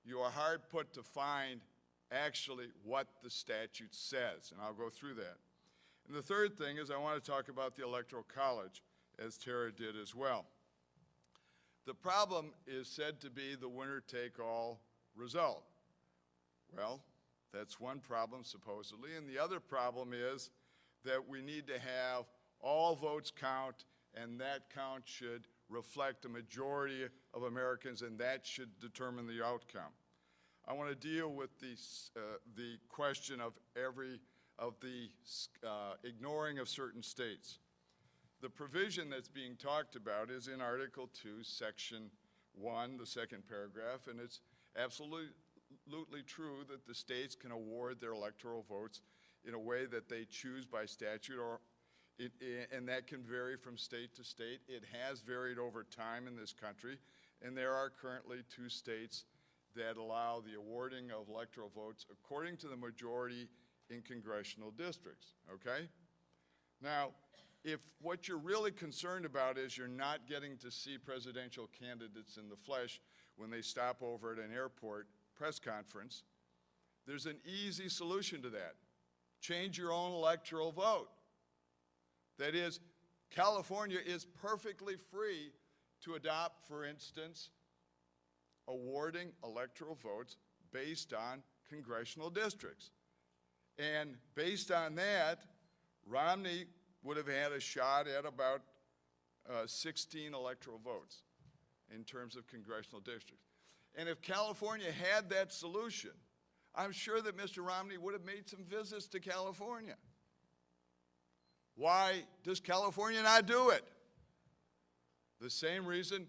you are hard put to find actually what the statute says, and I'll go through that. And the third thing is I want to talk about the Electoral College, as Tara did as well. The problem is said to be the winner-take-all result. Well, that's one problem, supposedly, and the other problem is that we need to have all votes count, and that count should reflect a majority of Americans, and that should determine the outcome. I want to deal with the question of ignoring of certain states. The provision that's being talked about is in Article 2, Section 1, the second paragraph, and it's absolutely true that the states can award their electoral votes in a way that they choose by statute, and that can vary from state to state. It has varied over time in this country, and there are currently 2 states that allow the awarding of electoral votes according to the majority in congressional districts, okay? Now, if what you're really concerned about is you're not getting to see presidential candidates in the flesh when they stop over at an airport press conference, there's an easy solution to that. Change your own electoral vote. That is, California is perfectly free to adopt, for instance, awarding electoral votes based on congressional districts. And based on that, Romney would have had a shot at about 16 electoral votes in terms of congressional districts. And if California had that solution, I'm sure that Mr. Romney would have made some visits to California. Why does California not do it? The same reason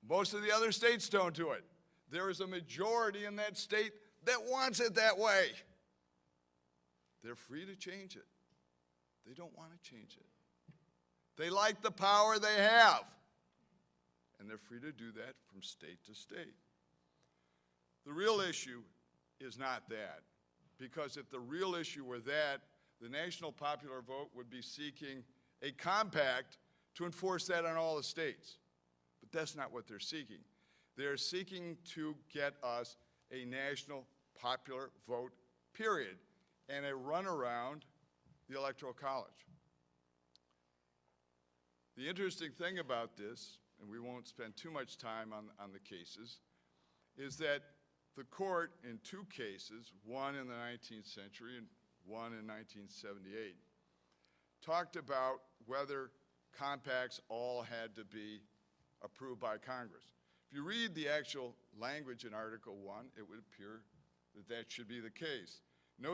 most of the other states don't do it. There is a majority in that state that wants it that way. They're free to change it. They don't want to change it. They like the power they have, and they're free to do that from state to state. The real issue is not that, because if the real issue were that, the National Popular Vote would be seeking a compact to enforce that on all the states. But that's not what they're seeking. They're seeking to get us a national popular vote, period, and a run around the Electoral College. The interesting thing about this, and we won't spend too much time on the cases, is that the court in 2 cases, one in the 19th century and one in 1978, talked about whether compacts all had to be approved by Congress. If you read the actual language in Article 1, it would appear that that should be the case.